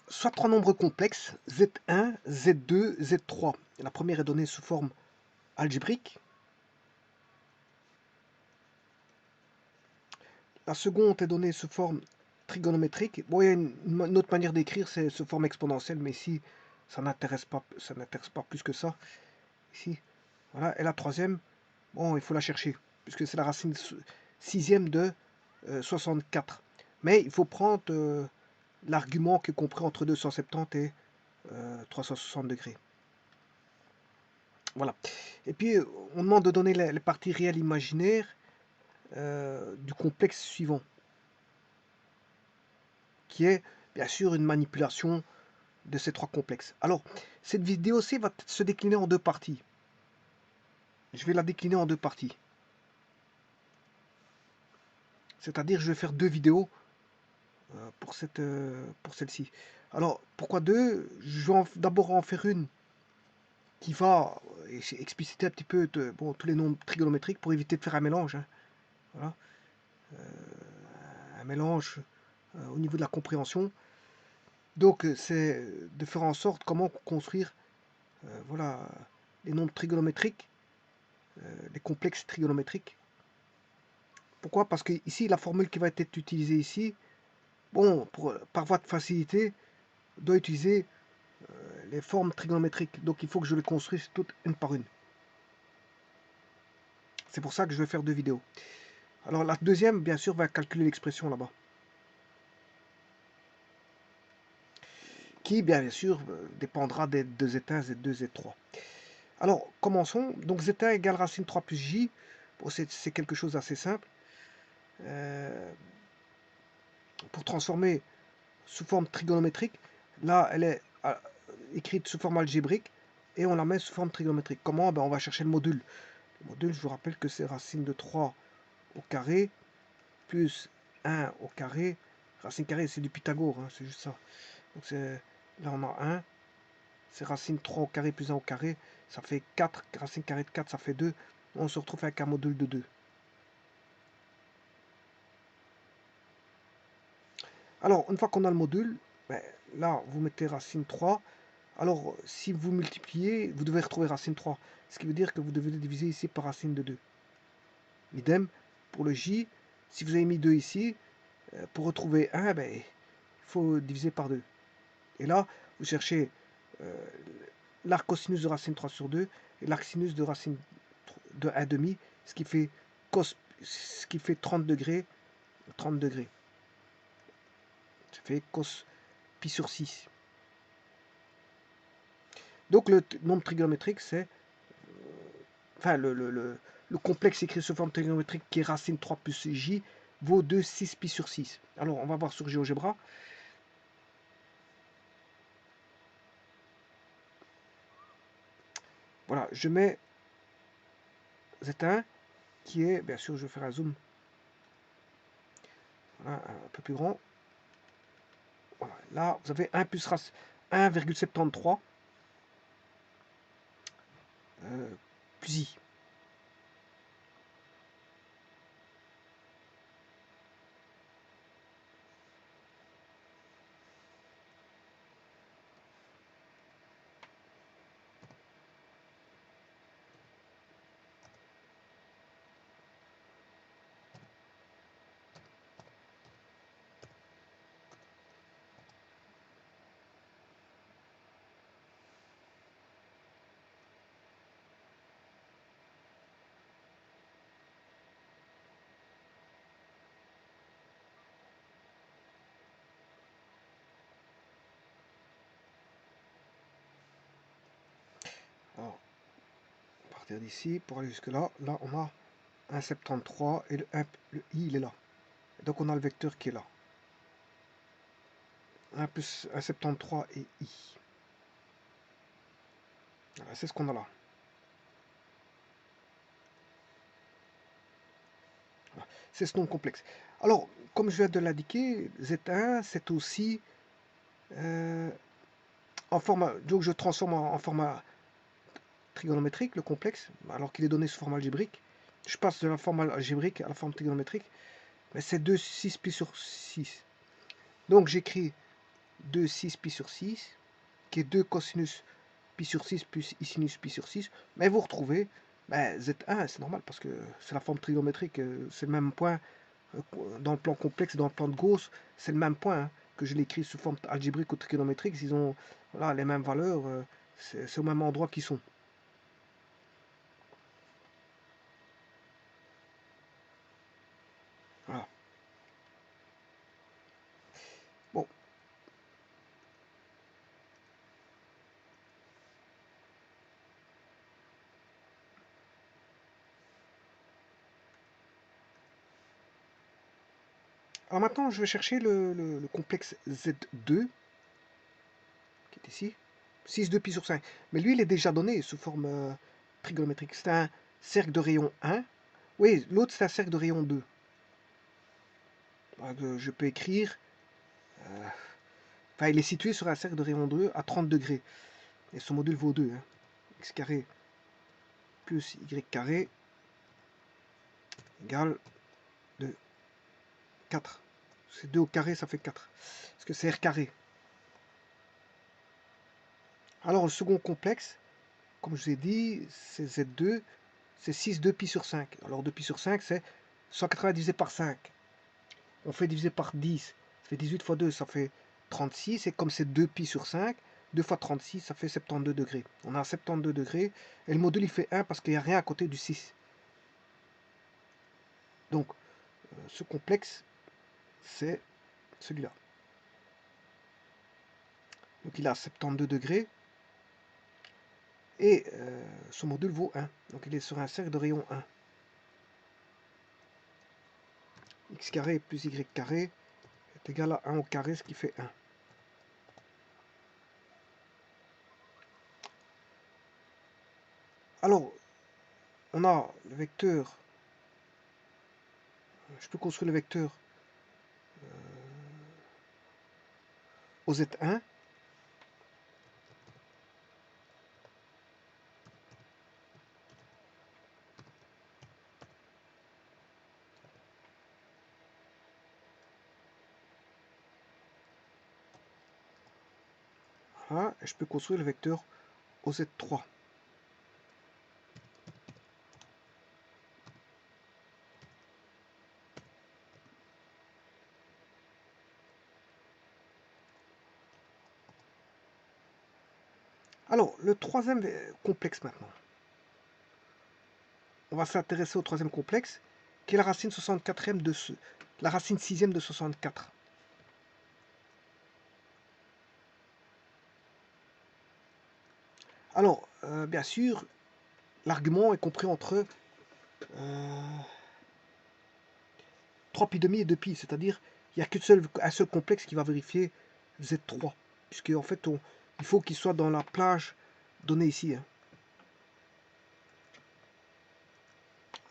soit trois nombres complexes, Z1, Z2, Z3. La première est donnée sous forme algébrique. La seconde est donnée sous forme trigonométrique. Bon, il y a une autre manière d'écrire, c'est sous forme exponentielle, mais ici, ça n'intéresse pas plus que ça. Ici, voilà. Et la troisième, bon, il faut la chercher, puisque c'est la racine sixième de 64. Mais il faut prendre l'argument qui est compris entre 270 et 360 degrés. Voilà. Et puis, on demande de donner les parties réelles imaginaires du complexe suivant, qui est bien sûr une manipulation de ces trois complexes. Alors, cette vidéo-ci va se décliner en deux parties. Je vais la décliner en deux parties. C'est-à-dire, je vais faire deux vidéos pour celle-ci. Alors, pourquoi deux? Je vais d'abord en faire une qui va expliciter un petit peu tous les nombres trigonométriques pour éviter de faire un mélange. Hein. Voilà. Un mélange au niveau de la compréhension. Donc, c'est de faire en sorte comment construire voilà, les nombres trigonométriques, les complexes trigonométriques. Pourquoi? Parce que ici, la formule qui va être utilisée ici, bon, par voie de facilité, doit utiliser les formes trigonométriques. Donc, il faut que je les construise toutes une par une. C'est pour ça que je vais faire deux vidéos. Alors, la deuxième, bien sûr, va calculer l'expression là-bas. Qui, bien sûr, dépendra des deux Z1, Z2, Z3. Alors, commençons. Donc, Z1 égale racine 3 plus J. Bon, c'est quelque chose d'assez simple. Pour transformer sous forme trigonométrique, là, elle est écrite sous forme algébrique et on la met sous forme trigonométrique. Comment? Ben, on va chercher le module. Le module, je vous rappelle que c'est racine de 3 au carré plus 1 au carré. Racine carrée, c'est du Pythagore, hein, c'est juste ça. Donc là, on a 1. C'est racine 3 au carré plus 1 au carré. Ça fait 4. Racine carrée de 4, ça fait 2. On se retrouve avec un module de 2. Alors, une fois qu'on a le module, ben, là, vous mettez racine 3. Alors, si vous multipliez, vous devez retrouver racine 3. Ce qui veut dire que vous devez diviser ici par racine de 2. Idem pour le J. Si vous avez mis 2 ici, pour retrouver 1, ben, il faut diviser par 2. Et là, vous cherchez l'arc cosinus de racine 3 sur 2 et l'arc sinus de racine de 1,5, ce qui fait 30 degrés. 30 degrés. Ça fait cos pi sur 6. Donc le nombre trigonométrique, c'est enfin le complexe écrit sous forme trigonométrique qui est racine 3 plus j vaut 2, 6 pi sur 6. Alors on va voir sur GeoGebra. Voilà, je mets Z1 qui est, bien sûr, je vais faire un zoom voilà, un peu plus grand. Voilà, là, vous avez 1 plus 1,73 plus i. Alors, à partir d'ici, pour aller jusque là, là on a 1,73 et le i il est là. Et donc on a le vecteur qui est là. 1 plus 1,73 et i. Voilà, c'est ce qu'on a là. Voilà. C'est ce nombre complexe. Alors, comme je viens de l'indiquer, Z1, c'est aussi en format. Donc je transforme en format trigonométrique le complexe, alors qu'il est donné sous forme algébrique. Je passe de la forme algébrique à la forme trigonométrique. Mais c'est 2, 6 pi sur 6. Donc j'écris 2 6 pi sur 6, qui est 2 cosinus pi sur 6 plus sinus pi sur 6, mais vous retrouvez Z1, c'est normal parce que c'est la forme trigonométrique, c'est le même point dans le plan complexe, dans le plan de Gauss, c'est le même point hein, que je l'écris sous forme algébrique ou trigonométrique, ils ont voilà, les mêmes valeurs, c'est au même endroit qu'ils sont. Voilà. Bon. Alors maintenant, je vais chercher le complexe Z2, qui est ici, 6 2 pi sur 5. Mais lui, il est déjà donné sous forme trigonométrique. C'est un cercle de rayon 1. Oui, l'autre, c'est un cercle de rayon 2. Donc, je peux écrire... Enfin, il est situé sur un cercle de rayon 2 à 30 degrés. Et son module vaut 2. Hein. X carré plus Y carré égale 2. 4. C'est 2 au carré, ça fait 4. Parce que c'est R carré. Alors, le second complexe, comme je vous ai dit, c'est Z2, c'est 6 2 pi sur 5. Alors 2 pi sur 5, c'est 180 divisé par 5. On fait diviser par 10, ça fait 18 fois 2, ça fait 36. Et comme c'est 2 pi sur 5, 2 fois 36, ça fait 72 degrés. On a 72 degrés. Et le module, il fait 1 parce qu'il n'y a rien à côté du 6. Donc, ce complexe, c'est celui-là. Donc, il a 72 degrés. Et son module vaut 1. Donc, il est sur un cercle de rayon 1. X carré plus Y carré est égal à 1 au carré, ce qui fait 1. Alors, on a le vecteur, je peux construire le vecteur au Z1. Voilà, et je peux construire le vecteur au Z3. Alors, le troisième complexe maintenant. On va s'intéresser au troisième complexe, qui est la racine 64e de la racine 6e de 64. Alors, bien sûr, l'argument est compris entre 3 pi demi et 2 pi, c'est-à-dire il n'y a un seul complexe qui va vérifier Z3, puisque en fait, il faut qu'il soit dans la plage donnée ici. Hein.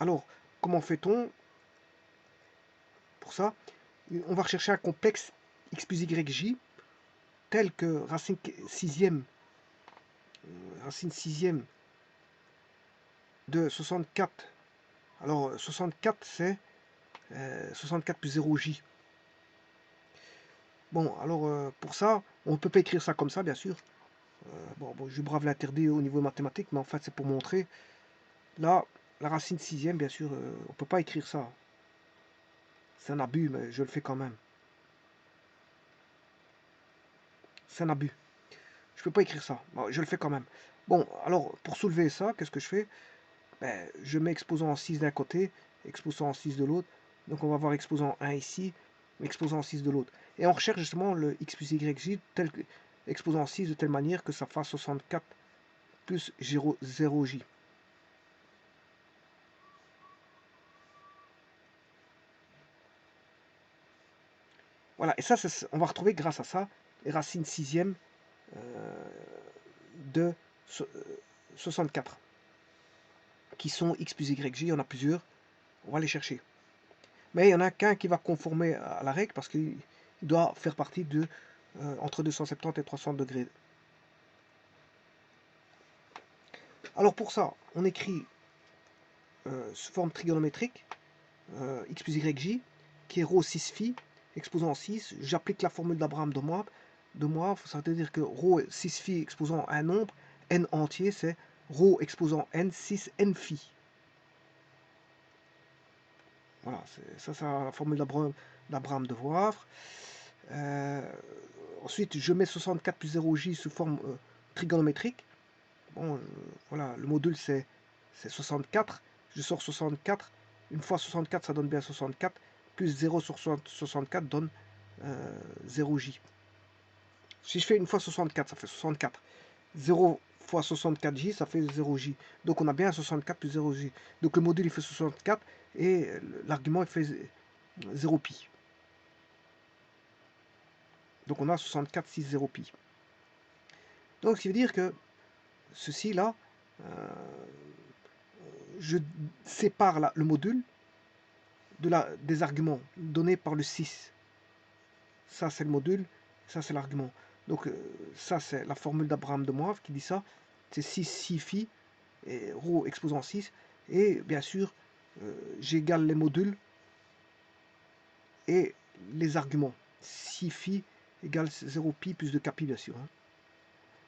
Alors, comment fait-on pour ça? On va rechercher un complexe x plus yj tel que racine sixième de 64. Alors 64 c'est 64 plus 0j. Bon, alors pour ça, on ne peut pas écrire ça comme ça, bien sûr. Bon, je brave l'interdit au niveau mathématique, mais en fait c'est pour montrer. Là, la racine sixième, bien sûr, on ne peut pas écrire ça. C'est un abus, mais je le fais quand même. C'est un abus. Je ne peux pas écrire ça. Bon, je le fais quand même. Bon, alors pour soulever ça, qu'est-ce que je fais? Je mets exposant en 6 d'un côté, exposant en 6 de l'autre. Donc on va avoir exposant 1 ici, exposant en 6 de l'autre. Et on recherche justement le x plus yj, exposant en 6 de telle manière que ça fasse 64 plus 0j. Voilà, et ça, on va retrouver grâce à ça les racines sixièmes de 64, qui sont x plus yj, il y en a plusieurs, on va les chercher. Mais il n'y en a qu'un qui va conformer à la règle, parce qu'il doit faire partie de entre 270 et 300 degrés. Alors pour ça, on écrit sous forme trigonométrique x plus yj, qui est rho 6 phi, exposant en 6. J'applique la formule d'Abraham de Moab. de Moivre, ça veut dire que ρ 6 phi exposant un nombre, n entier, c'est ρ exposant n, 6 n phi. Voilà, ça c'est la formule d'Abraham de Moivre. Ensuite, je mets 64 plus 0j sous forme trigonométrique. Bon, voilà, le module c'est 64. Je sors 64. Une fois 64, ça donne bien 64. Plus 0 sur 64 donne 0j. Si je fais une fois 64, ça fait 64. 0 fois 64j, ça fait 0j. Donc on a bien 64 plus 0j. Donc le module il fait 64 et l'argument il fait 0 pi. Donc on a 64, 6, 0 pi. Donc ce qui veut dire que ceci là, je sépare le module des arguments donnés par le 6. Ça c'est le module, ça c'est l'argument. Donc ça c'est la formule d'Abraham de Moivre qui dit ça. C'est 6 6 phi, et ρ exposant 6. Et bien sûr, j'égale les modules et les arguments. 6 phi égale 0 pi plus de k pi bien sûr. Hein.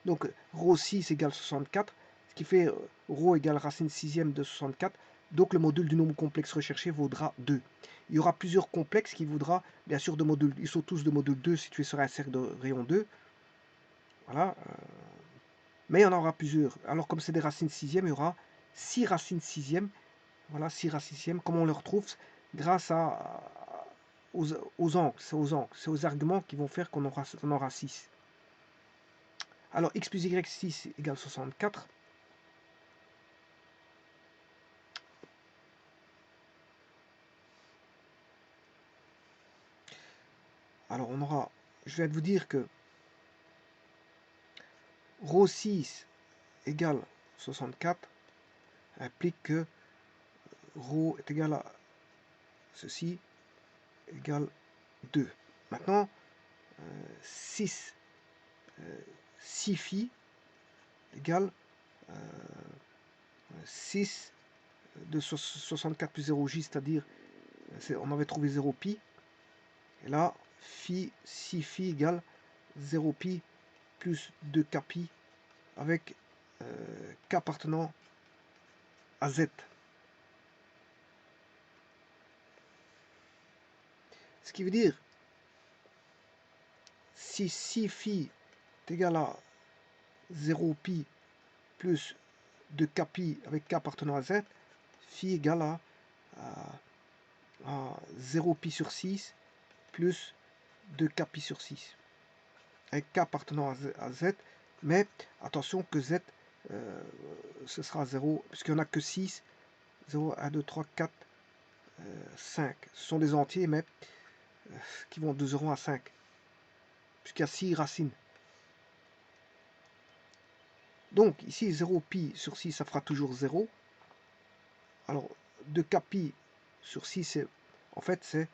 Donc ρ6 égale 64, ce qui fait ρ égale racine sixième de 64. Donc le module du nombre complexe recherché vaudra 2. Il y aura plusieurs complexes qui vaudra bien sûr de module. Ils sont tous de module 2 situés sur un cercle de rayon 2. Voilà. Mais il y en aura plusieurs. Alors comme c'est des racines sixièmes, il y aura 6 racines sixièmes. Voilà, 6 racines sixièmes. Comment on les retrouve? Grâce aux angles. C'est aux arguments qui vont faire qu'on aura 6. Alors x plus y6 égale 64. Alors on aura, je vais vous dire que ρ6 égale 64 implique que ρ est égal à ceci égale 2. Maintenant, 6 phi égale 6 de 64 plus 0j, c'est-à-dire on avait trouvé 0 pi. Et là, 6 phi égale 0 pi plus 2 k pi avec k appartenant à z. Ce qui veut dire, si 6 phi est égal à 0 pi plus 2 k pi avec k appartenant à z, phi égale à 0 pi sur 6 plus 2 k pi sur 6 avec k appartenant à z, mais attention que z ce sera 0 puisqu'il n'y en a que 6, 0, 1, 2, 3, 4, 5. Ce sont des entiers mais qui vont de 0 à 5 puisqu'il y a 6 racines. Donc ici 0 pi sur 6 ça fera toujours 0. Alors 2 k pi sur 6 en fait c'est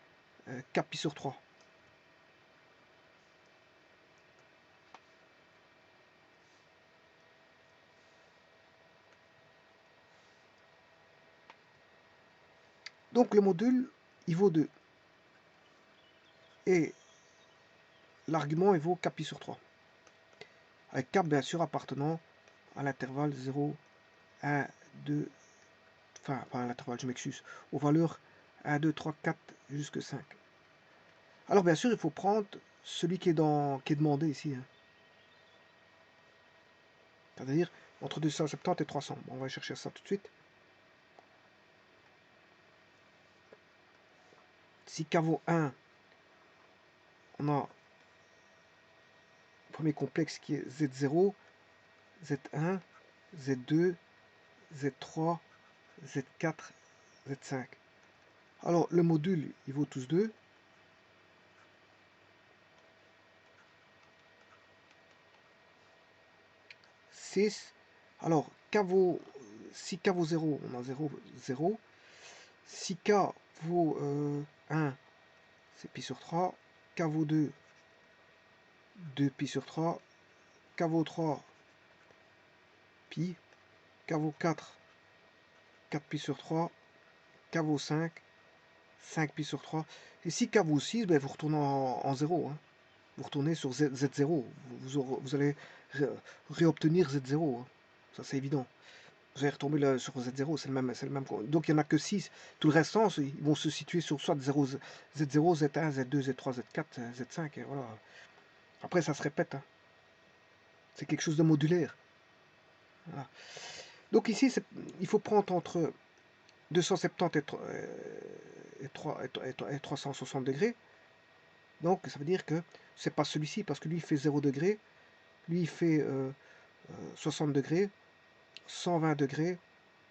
k pi sur 3. Donc le module il vaut 2 et l'argument il vaut k pi sur 3 avec k bien sûr appartenant à l'intervalle 0, 1, 2, enfin pas à l'intervalle, je m'excuse, aux valeurs 1, 2, 3, 4 jusqu'à 5. Alors bien sûr il faut prendre celui qui est demandé ici, hein. C'est-à-dire entre 270 et 300. Bon, on va chercher ça tout de suite. Si k vaut 1, on a le premier complexe qui est Z0, Z1, Z2, Z3, Z4, Z5. Alors le module, il vaut tous 2. Alors, si k vaut 0, on a 0, 0. Si k vaut 1, c'est pi sur 3. K vaut 2, 2 pi sur 3. K vaut 3, pi. K vaut 4, 4 pi sur 3. K vaut 5, 5 pi sur 3. Et si k vaut 6, ben vous retournez en 0. Hein. vous retournez sur Z0. Vous allez réobtenir Z0. Hein. Ça, c'est évident. Vous allez retomber sur Z0, c'est le même. Donc, il n'y en a que 6. Tout le restant, ils vont se situer sur soit Z0, Z1, Z2, Z3, Z4, Z5. Et voilà. Après, ça se répète. Hein. C'est quelque chose de modulaire. Voilà. Donc, ici, il faut prendre entre 270 et 360 degrés. Donc, ça veut dire que c'est pas celui-ci, parce que lui, il fait 0 degré. Lui, il fait 60 degrés, 120 degrés,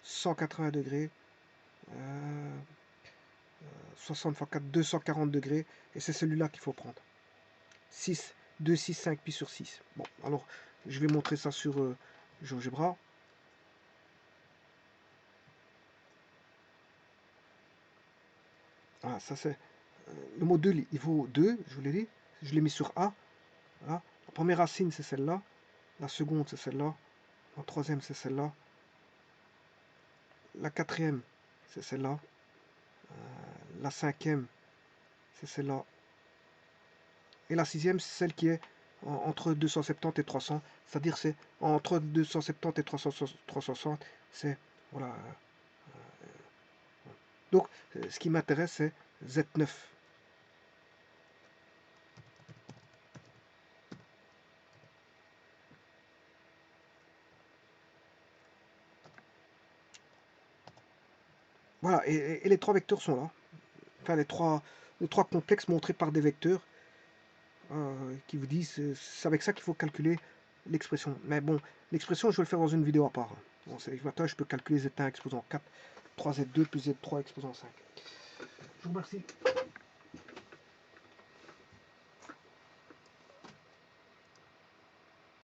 180 degrés, 60 x 4, 240 degrés. Et c'est celui-là qu'il faut prendre. 6, 2, 6, 5 pi sur 6. Bon, alors, je vais montrer ça sur GeoGebra. Voilà, ça c'est... le module, il vaut 2, je vous l'ai dit. Je l'ai mis sur A. Voilà. La première racine, c'est celle-là. La seconde, c'est celle-là. La troisième, c'est celle-là. La quatrième, c'est celle-là. La cinquième, c'est celle-là. Et la sixième, c'est celle qui est entre 270 et 300. C'est-à-dire, c'est entre 270 et 360. C'est... Voilà. Donc, ce qui m'intéresse, c'est Z9. Voilà, et les trois vecteurs sont là. Enfin, les trois complexes montrés par des vecteurs qui vous disent c'est avec ça qu'il faut calculer l'expression. Mais bon, l'expression, je vais le faire dans une vidéo à part. Bon, c'est maintenant, je peux calculer Z1 exposant 4, 3Z2 plus Z3 exposant 5. Je vous remercie.